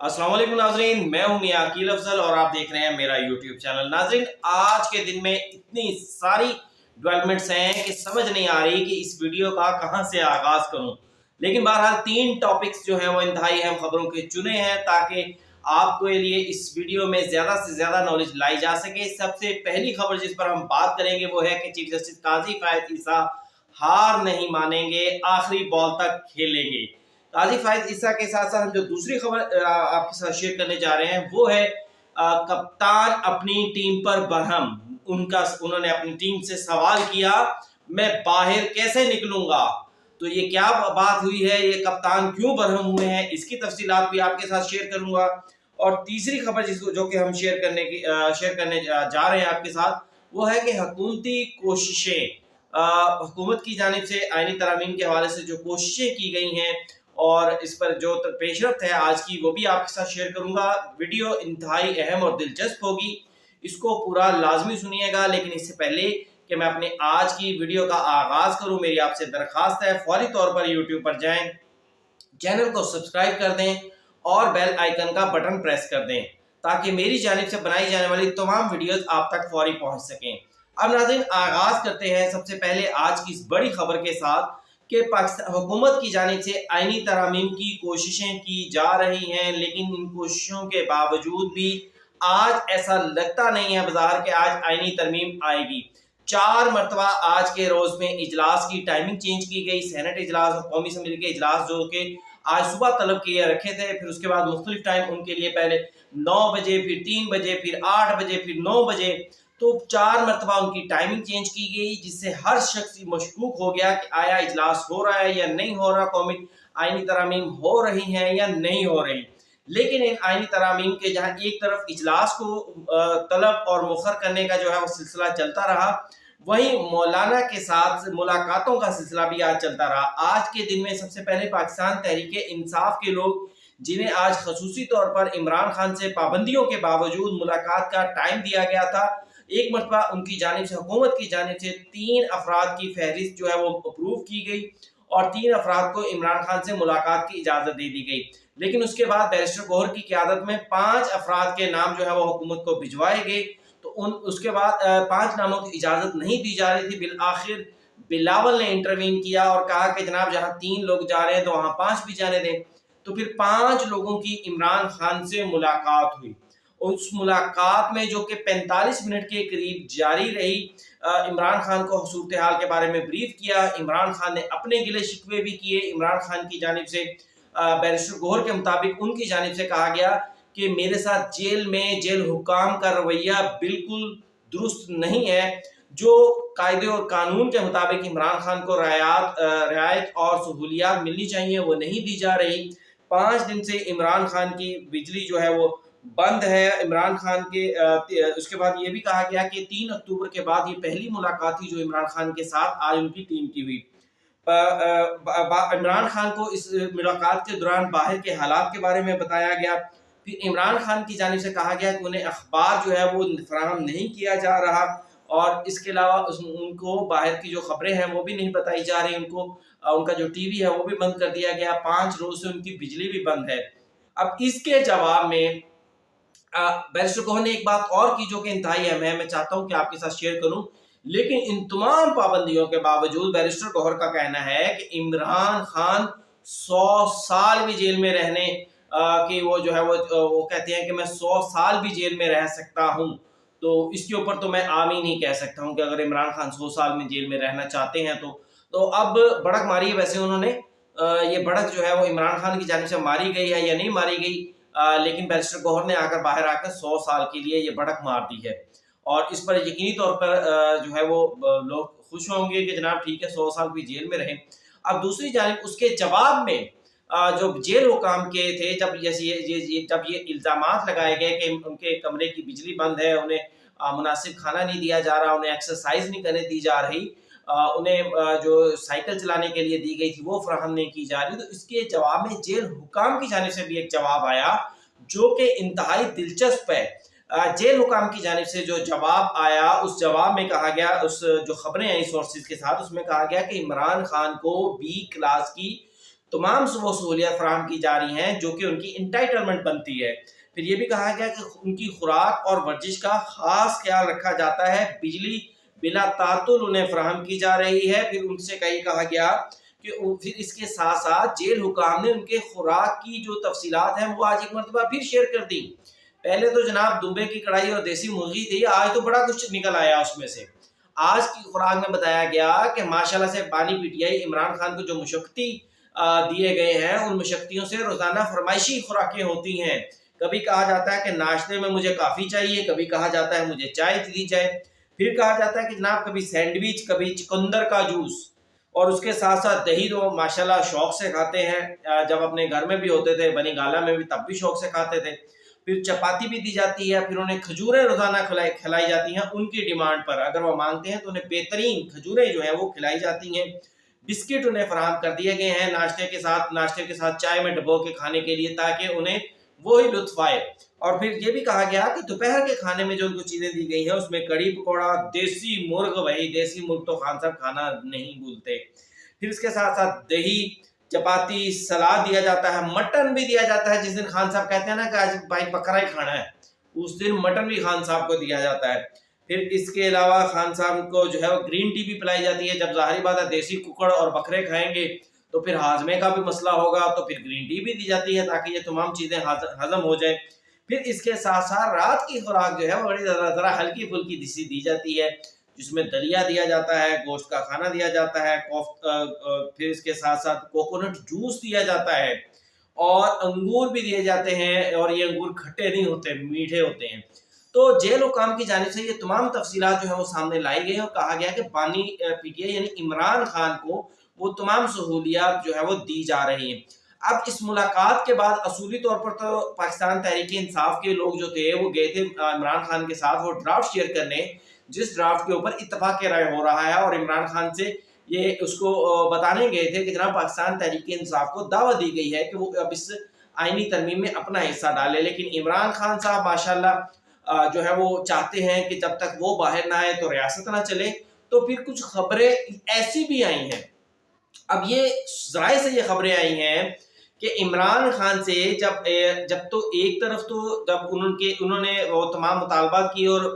अस्सलाम वालेकुम नाजरीन, मैं हूं मियां अकील अफजल और आप देख रहे हैं मेरा यूट्यूब चैनल। नाजरीन, आज के दिन में इतनी सारी डेवलपमेंट्स हैं कि समझ नहीं आ रही कि इस वीडियो का कहां से आगाज करूं। लेकिन बहरहाल तीन टॉपिक्स जो हैं वो इंतहाई अहम खबरों के चुने हैं ताकि आपके लिए इस वीडियो में ज़्यादा से ज़्यादा नॉलेज लाई जा सके। सबसे पहली खबर जिस पर हम बात करेंगे वो है कि चीफ जस्टिस काजी फायद ईसा हार नहीं मानेंगे, आखिरी बॉल तक खेलेंगे। काजी फायद ईसा के साथ साथ हम जो दूसरी खबर आपके साथ शेयर करने जा रहे हैं वो है कप्तान अपनी टीम पर बरहम। उन्होंने अपनी टीम से सवाल किया, मैं बाहर कैसे निकलूंगा। तो ये क्या बात हुई है, ये कप्तान क्यों बरहम हुए हैं, इसकी तफसीलात भी आपके साथ शेयर करूंगा। और तीसरी खबर जिसको जो कि हम शेयर करने जा रहे हैं आपके साथ वो है कि हुकूमती कोशिशें, हुकूमत की जानिब से आईनी तरामीम के हवाले से जो कोशिशें की गई हैं और इस पर जो पेशरफ्त है आज की वो भी आपके साथ शेयर करूंगा। वीडियो इंतहाई अहम और दिलचस्प होगी, इसको पूरा लाजमी सुनिएगा। लेकिन इससे पहले कि मैं अपने आज की वीडियो का आगाज करूं, मेरी आपसे दरखास्त है फौरी तौर पर यूट्यूब पर जाएं, चैनल को सब्सक्राइब कर दें और बेल आइकन का बटन प्रेस कर दें ताकि मेरी जानिब से बनाई जाने वाली तमाम वीडियोस आप तक फौरी पहुंच सकें। अब नाज़रीन, आगाज करते हैं सबसे पहले आज की इस बड़ी खबर के साथ कि पाकिस्तान हुकूमत की जानिब से आईनी तरामीम की कोशिशें की जा रही हैं, लेकिन इन कोशिशों के बावजूद भी आज ऐसा लगता नहीं है बाजार के आज आईनी तरमीम आएगी। 4 मरतबा आज के रोज में इजलास की टाइमिंग चेंज की गई। सेनेट इजलास और कौमी असम्बली के इजलास जो कि आज सुबह तलब किए रखे थे, फिर उसके बाद मुख्तलिफ टाइम उनके लिए, पहले 9 बजे, फिर 3 बजे, फिर 8 बजे, फिर 9 बजे, तो 4 मरतबा उनकी टाइमिंग चेंज की गई, जिससे हर शख्स मशकूक हो गया कि आया इजलास हो रहा है या नहीं हो रहा, कौमी आईनी तरामीम हो रही हैं या नहीं हो रही। लेकिन इन आईनी तरामीम के जहाँ एक तरफ इजलास को तलब और मुखर करने का जो है वो सिलसिला चलता रहा, वहीं मौलाना के साथ मुलाकातों का सिलसिला भी आज चलता रहा। आज के दिन में सबसे पहले पाकिस्तान तहरीक इंसाफ के लोग, जिन्हें आज खसूसी तौर पर इमरान खान से पाबंदियों के बावजूद मुलाकात का टाइम दिया गया था, एक मरतबा उनकी जानिब से, हुकूमत की जानिब से 3 अफराद की फहरिस्त जो है वो अप्रूव की गई और 3 अफराद को इमरान खान से मुलाकात की इजाज़त दे दी गई। लेकिन उसके बाद बैरिस्टर गौहर की क़यादत में 5 अफराद के नाम जो है वो हुकूमत को भिजवाए गए। तो उसके बाद 5 नामों की इजाज़त नहीं दी जा रही थी। बिल आखिर बिलावल ने इंटरवीन किया और कहा कि जनाब जहाँ 3 लोग जा रहे हैं तो वहाँ 5 भी जाने दें। तो फिर 5 लोगों की इमरान खान से मुलाकात हुई। उस मुलाकात में जो कि 45 मिनट के करीब जारी रही, इमरान खान को सूरत हाल के बारे में ब्रीफ किया। इमरान खान ने अपने गिले शिकवे भी किए। इमरान खान की जानिब से बैरिस्टर गौहर के मुताबिक उनकी जानिब से कहा गया कि मेरे साथ जेल में जेल हुकाम का रवैया बिल्कुल दुरुस्त नहीं है। जो कायदे और कानून के मुताबिक इमरान खान को रियायत और सहूलियात मिलनी चाहिए वो नहीं दी जा रही। 5 दिन से इमरान खान की बिजली जो है वो बंद है। इमरान खान के उसके बाद ये भी कहा गया कि 3 अक्टूबर के बाद ये पहली मुलाकात थी जो इमरान खान के साथ आज उनकी टीम की हुई। इमरान खान को इस मुलाकात के दौरान बाहर के हालात के बारे में बताया गया। फिर इमरान खान की जानिब से कहा गया कि उन्हें अखबार जो है वो फराहम नहीं किया जा रहा और इसके अलावा उनको बाहर की जो खबरें हैं वो भी नहीं बताई जा रही। उनका जो टीवी है वो भी बंद कर दिया गया। 5 रोज से उनकी बिजली भी बंद है। अब इसके जवाब में बैरिस्टर गौहर ने एक बात और की जो कि इंतहाई अहम है, मैं चाहता हूं कि आपके साथ शेयर करूं। लेकिन इन तमाम पाबंदियों के बावजूद बैरिस्टर गौहर का कहना है कि इमरान खान 100 साल भी जेल में रहने कि वो जो है वो कहते हैं कि मैं 100 साल भी जेल में रह सकता हूं। तो इसके ऊपर तो मैं आमीन ही कह सकता हूं कि अगर इमरान खान 100 साल में जेल में रहना चाहते हैं तो अब भड़क मारी है। वैसे उन्होंने ये भड़क जो है वो इमरान खान की जानिब से मारी गई है या नहीं मारी गई, लेकिन बैरिस्टर गौहर ने बाहर आकर 100 साल के लिए ये भड़क मार दी है और इस पर यकीनी तौर पर जो है वो लोग खुश होंगे कि जनाब ठीक है 100 साल भी जेल में रहे। अब दूसरी जानिब उसके जवाब में जो जेल हुकाम के थे, जब ये इल्जामात लगाए गए कि उनके कमरे की बिजली बंद है, उन्हें मुनासिब खाना नहीं दिया जा रहा, उन्हें एक्सरसाइज नहीं करने दी जा रही, उन्हें जो साइकिल चलाने के लिए दी गई थी वो फराहम नहीं की जा रही, तो इसके जवाब में जेल हुकाम की जानिब से भी एक जवाब आया जो कि इंतहाई दिलचस्प है। जेल हुकाम की जानिब से जो जवाब आया, उस जवाब में कहा गया, उस जो खबरें आई सोर्सेज के साथ, उसमें कहा गया कि इमरान खान को B क्लास की तमाम वो सहूलियत फराहम की जा रही हैं जो कि उनकी इंटाइटलमेंट बनती है। फिर ये भी कहा गया कि उनकी खुराक और वर्जिश का खास ख्याल रखा जाता है, बिजली बिला तातुल उन्हें फराहम की जा रही है। फिर उनसे कहा गया कि फिर इसके साथ साथ जेल हुकाम ने उनके खुराक की जो तफसीलात हैं वो आज एक मरतबा फिर शेयर कर दी। पहले तो जनाब दुम्बे की कढ़ाई और देसी मुर्गी थी, आज तो बड़ा कुछ निकल आया उसमें से। आज की खुराक में बताया गया कि माशाल्लाह से बानी पीटीआई इमरान खान को जो मुशक्ति दिए गए हैं, उन मुशक्तियों से रोजाना फरमाइशी खुराकें होती हैं। कभी कहा जाता है कि नाश्ते में मुझे काफ़ी चाहिए, कभी कहा जाता है मुझे चाय दी जाए, फिर कहा जाता है कि जनाब कभी सैंडविच, कभी चुकंदर का जूस, और उसके साथ साथ दही तो माशाल्लाह शौक से खाते हैं। जब अपने घर में भी होते थे, बनी गाला में भी, तब भी शौक से खाते थे। फिर चपाती भी दी जाती है, फिर उन्हें खजूरें रोजाना खिलाई जाती हैं उनकी डिमांड पर। अगर वो मांगते हैं तो उन्हें बेहतरीन खजूरें जो है वो खिलाई जाती हैं। बिस्किट उन्हें फराहम कर दिए गए हैं नाश्ते के साथ चाय में डबो के खाने के लिए, ताकि उन्हें वही लुत्फ आए। और फिर ये भी कहा गया कि दोपहर के खाने में जो उनको चीजें दी गई हैं उसमें कड़ी पकौड़ा, देसी मुर्ग, वही देसी मुर्ग तो खान साहब खाना नहीं भूलते। फिर इसके साथ साथ दही, चपाती, सलाद दिया जाता है, मटन भी दिया जाता है। जिस दिन खान साहब कहते हैं ना कि आज भाई बकरा ही खाना है, उस दिन मटन भी खान साहब को दिया जाता है। फिर इसके अलावा खान साहब को जो है वो ग्रीन टी भी पिलाई जाती है। जब ज़ाहिर बात है देसी कुकड़ और बकरे खाएंगे तो फिर हाजमे का भी मसला होगा, तो फिर ग्रीन टी भी दी जाती है ताकि ये तमाम चीज़ें हजम हो जाए। फिर इसके साथ साथ रात की खुराक जो है वो बड़ी ज़रा हल्की फुल्की दी जाती है, जिसमें दलिया दिया जाता है, गोश्त का खाना दिया जाता है, फिर इसके साथ साथ कोकोनट जूस दिया जाता है, और अंगूर भी दिए जाते हैं। और ये अंगूर खट्टे नहीं होते, मीठे होते हैं। तो जेल हुकाम की जानिब से ये तमाम तफसीलात जो है वो सामने लाई गई और कहा गया कि बानी पीटीआई यानी इमरान खान को वो तमाम सहूलियात जो है वो दी जा रही हैं। अब इस मुलाकात के बाद असूली तौर पर तो पाकिस्तान तहरीक इंसाफ के लोग जो थे वो गए थे इमरान खान के साथ वो ड्राफ्ट शेयर करने, जिस ड्राफ्ट के ऊपर इत्तफाक राय हो रहा है। और इमरान खान से ये उसको बताने गए थे कि जनाब पाकिस्तान तहरीक इंसाफ को दावत दी गई है कि वो अब इस आईनी तरमीम में अपना हिस्सा डाले। लेकिन इमरान खान साहब माशाल्लाह जो है वो चाहते हैं कि जब तक वो बाहर ना आए तो रियासत ना चले। तो फिर कुछ खबरें ऐसी भी आई हैं, अब ये ज़राए से ये खबरें आई हैं कि इमरान खान से जब तो एक तरफ तो जब उन्होंने वो तमाम मुतालबात की और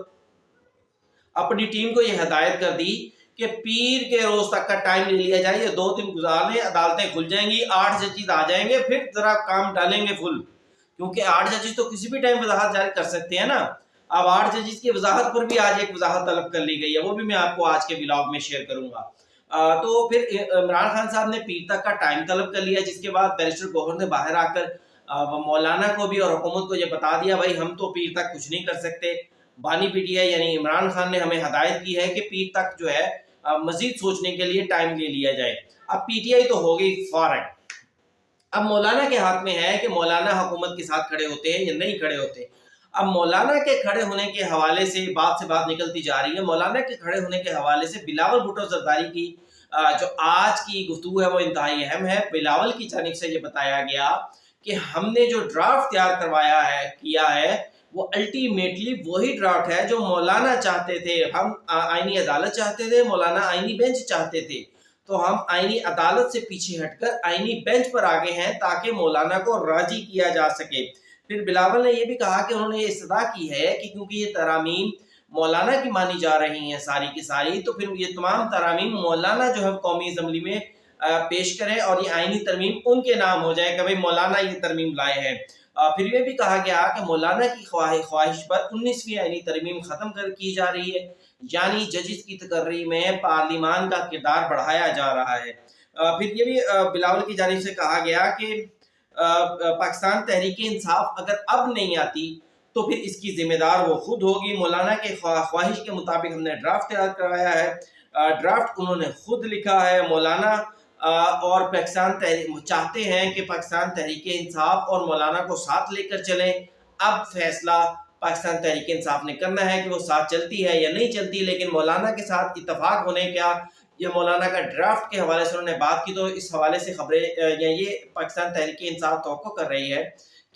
अपनी टीम को ये हिदायत कर दी कि पीर के रोज तक का टाइम ले लिया जाए, ये 2 दिन गुजार लें, अदालतें खुल जाएंगी, 8 जजेस आ जाएंगे, फिर जरा काम डालेंगे फुल, क्योंकि 8 जजेस तो किसी भी टाइम वजाहत जारी कर सकते हैं ना। अब 8 जजेस की वजाहत पर भी आज एक वजाहत तलब कर ली गई है, वो भी मैं आपको आज के व्लॉग में शेयर करूंगा। तो फिर इमरान खान साहब ने पीर तक का टाइम तलब कर लिया, जिसके बाद बैरिस्टर गौहर ने बाहर आकर मौलाना को भी और हुकूमत को ये बता दिया भाई हम तो पीर तक कुछ नहीं कर सकते। बानी पीटीआई यानी इमरान खान ने हमें हदायत की है कि पीर तक जो है मजीद सोचने के लिए टाइम ले लिया जाए। अब पीटीआई तो हो गई फौरन, अब मौलाना के हाथ में है कि मौलाना हुकूमत के साथ खड़े होते हैं या नहीं खड़े होते। अब मौलाना के खड़े होने के हवाले से बात निकलती जा रही है। मौलाना के खड़े होने के हवाले से बिलावल भुट्टो जरदारी की जो आज की गुफ्तगू है वो इंतहाई अहम है। बिलावल की जानिब से ये बताया गया कि हमने जो ड्राफ्ट तैयार किया है वो अल्टीमेटली वही ड्राफ्ट है जो मौलाना चाहते थे। हम आईनी अदालत चाहते थे, मौलाना आईनी बेंच चाहते थे, तो हम आईनी अदालत से पीछे हटकर आईनी बेंच पर आ गए हैं ताकि मौलाना को राजी किया जा सके। फिर बिलावल ने यह भी कहा कि उन्होंने ये इस्तदा की है कि क्योंकि ये तरामीम मौलाना की मानी जा रही हैं सारी की सारी, तो फिर ये तमाम तरामीम मौलाना जो है कौमी असम्बली में पेश करें और ये आईनी तरमीम उनके नाम हो जाए कि भाई मौलाना ये तरमीम लाए हैं। फिर ये भी कहा गया कि मौलाना की ख्वाहिश पर 19वीं आईनी तरमीम ख़त्म की जा रही है, यानी जजिस की तकर्री में पार्लिमान का किरदार बढ़ाया जा रहा है। फिर ये भी बिलावल की जानिब से कहा गया कि पाकिस्तान तहरीक इंसाफ अगर अब नहीं आती तो फिर इसकी जिम्मेदार वो खुद होगी। मौलाना के ख्वाहिश के मुताबिक हमने ड्राफ्ट तैयार करवाया है, ड्राफ्ट उन्होंने खुद लिखा है। मौलाना और पाकिस्तान चाहते हैं कि पाकिस्तान तहरीक इंसाफ और मौलाना को साथ लेकर चलें। अब फैसला पाकिस्तान तहरीक इंसाफ ने करना है कि वो साथ चलती है या नहीं चलती। लेकिन मौलाना के साथ इत्तफाक होने का या मौलाना का ड्राफ्ट के हवाले से उन्होंने बात की, तो इस हवाले से खबरें या ये पाकिस्तान तहरीक इंसाफ तवक्को कर रही है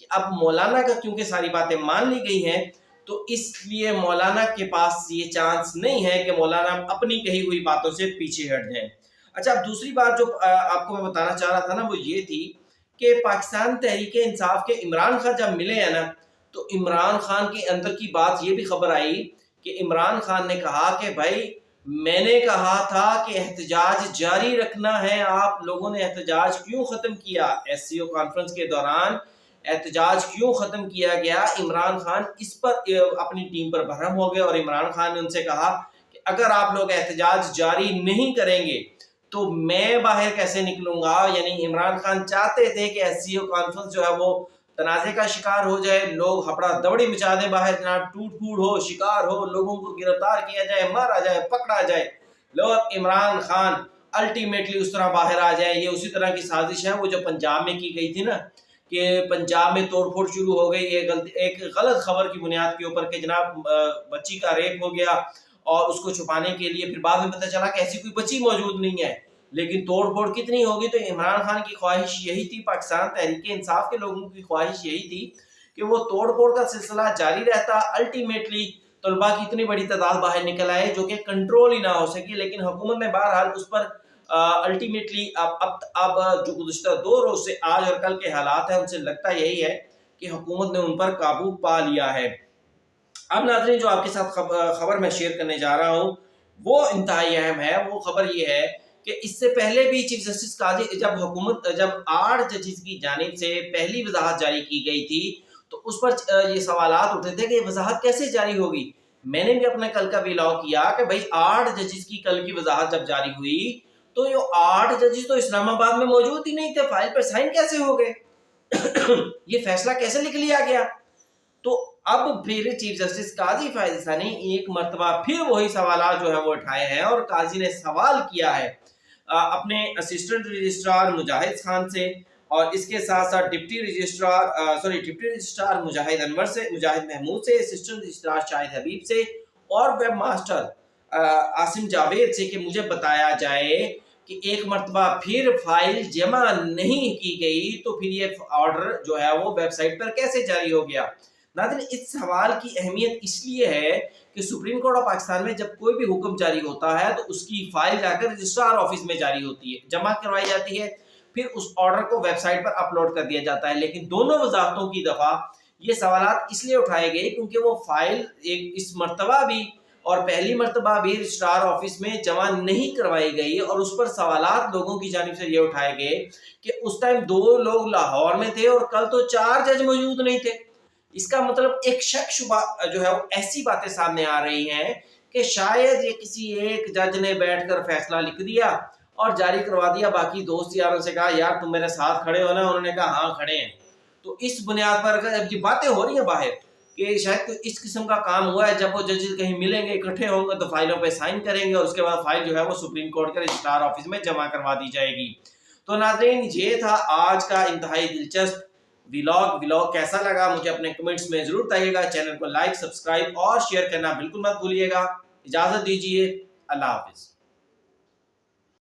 कि अब मौलाना का क्योंकि सारी बातें मान ली गई हैं तो इसलिए मौलाना के पास ये चांस नहीं है कि मौलाना अपनी कही हुई बातों से पीछे हट जाएं। اچھا، اب دوسری بات جو آپ کو میں بتانا چاہ رہا تھا نا وہ یہ تھی کہ پاکستان تحریک انصاف کے عمران خان جب ملے ہیں نا تو عمران خان کے اندر کی بات یہ بھی خبر آئی کہ عمران خان نے کہا کہ بھائی میں نے کہا تھا کہ احتجاج جاری رکھنا ہے، آپ لوگوں نے احتجاج کیوں ختم کیا؟ ایس سی او کانفرنس کے دوران احتجاج کیوں ختم کیا گیا؟ عمران خان اس پر اپنی ٹیم پر برہم ہو گئے اور عمران خان نے ان سے کہا کہ اگر آپ لوگ احتجاج جاری نہیں کریں گے تو میں باہر کیسے نکلوں گا؟ یعنی عمران خان چاہتے تھے کہ ایس سی او کانفرنس جو ہے وہ تنازع کا شکار ہو جائے، لوگ ہپڑا دوڑی مچا دیں باہر، جناب ٹوٹ پھوڑ ہو، شکار ہو، لوگوں کو گرفتار کیا جائے، مارا جائے، پکڑا جائے، لوگ عمران خان الٹیمیٹلی اس طرح باہر آ جائے۔ یہ اسی طرح کی سازش ہے وہ جو پنجاب میں کی گئی تھی نا، کہ پنجاب میں توڑ پھوڑ شروع ہو گئی ایک غلط خبر کی بنیاد کے اوپر کہ جناب بچی کا ریپ ہو گیا، اور اس کو چھپانے کے لیے پھر بعد میں پتہ چلا کہ ایسی کوئی بچی موجود نہیں ہے، لیکن توڑ پھوڑ کتنی ہوگی۔ تو عمران خان کی خواہش یہی تھی، پاکستان تحریک انصاف کے لوگوں کی خواہش یہی تھی کہ وہ توڑ پھوڑ کا سلسلہ جاری رہتا، الٹیمیٹلی طلباء کی اتنی بڑی تعداد باہر نکل آئے جو کہ کنٹرول ہی نہ ہو سکی، لیکن حکومت نے بہرحال اس پر الٹیمیٹلی اب جو گزشتہ 2 روز سے آج اور کل کے حالات ہیں ان سے لگتا یہی ہے کہ حکومت نے ان پر قابو پا لیا ہے۔ اب ناظرین جو آپ کے ساتھ خبر میں شیئر کرنے جا رہا ہوں وہ انتہائی اہم ہے۔ وہ خبر یہ ہے کہ اس سے پہلے بھی چیف جسٹس قاضی جب 8 ججز کی جانب سے پہلی وضاحت جاری کی گئی تھی تو اس پر یہ سوالات اٹھے تھے کہ یہ وضاحت کیسے جاری ہوگی۔ میں نے بھی اپنے کل کا ویلاگ کیا کہ بھائی 8 ججز کی کل کی وضاحت جب جاری ہوئی تو یہ 8 ججز تو اسلام آباد میں موجود ہی نہیں تھے، فائل پر سائن کیسے ہو گئے؟ یہ فیصلہ کیسے لکھ لیا گیا؟ تو اب پھر چیف جسٹس قاضی فائز عیسیٰ نے ایک مرتبہ پھر وہی سوالات جو ہے وہ اٹھائے ہیں، اور قاضی نے سوال کیا ہے اپنے اسسٹنٹ رجسٹرار مجاہد خان سے، اور اس کے ساتھ ساتھ ڈپٹی رجسٹرار مجاہد محمود سے، اسسٹنٹ رجسٹرار شاہد حبیب سے، اور ویب ماسٹر عاصم جاوید سے کہ مجھے بتایا جائے کہ ایک مرتبہ پھر فائل جمع نہیں کی گئی تو پھر یہ آرڈر جو ہے وہ ویب سائٹ پر کیسے جاری ہو گیا۔ ناظرین اس سوال کی اہمیت اس لیے ہے کہ سپریم کورٹ آف پاکستان میں جب کوئی بھی حکم جاری ہوتا ہے تو اس کی فائل جا کر رجسٹرار آفس میں جاری ہوتی ہے، جمع کروائی جاتی ہے، پھر اس آرڈر کو ویب سائٹ پر اپلوڈ کر دیا جاتا ہے۔ لیکن دونوں وزارتوں کی دفعہ یہ سوالات اس لیے اٹھائے گئے کیونکہ وہ فائل اس مرتبہ بھی اور پہلی مرتبہ بھی رجسٹرار آفس میں جمع نہیں کروائی گئی، اور اس پر سوالات لوگوں کی جانب سے یہ اٹھائے گئے کہ اس ٹائم 2 لوگ لاہور میں تھے اور کل تو 4 جج موجود نہیں تھے۔ اس کا مطلب ایک شک شبہ جو ہے وہ ایسی باتیں سامنے آ رہی ہیں کہ شاید یہ کسی ایک جج نے بیٹھ کر فیصلہ لکھ دیا اور جاری کروا دیا، باقی دوست یاروں سے کہا یار تم میرے ساتھ کھڑے ہو نا، انہوں نے کہا ہاں کھڑے ہیں۔ تو اس بنیاد پر اب یہ باتیں ہو رہی ہیں باہر کہ شاید اس قسم کا کام ہوا ہے، جب وہ ججز کہیں ملیں گے اکٹھے ہوں گے تو فائلوں پہ سائن کریں گے، اور اس کے بعد فائل جو ہے وہ سپریم کورٹ کے رجسٹرار آفس میں جمع کروا دی جائے گی۔ تو ناظرین یہ تھا آج کا انتہائی دلچسپ ویلاگ کیسا لگا مجھے اپنے کمنٹس میں ضرور بتائیے گا۔ چینل کو لائک، سبسکرائب اور شیئر کرنا بالکل مت بھولیے گا۔ اجازت دیجیے، اللہ حافظ۔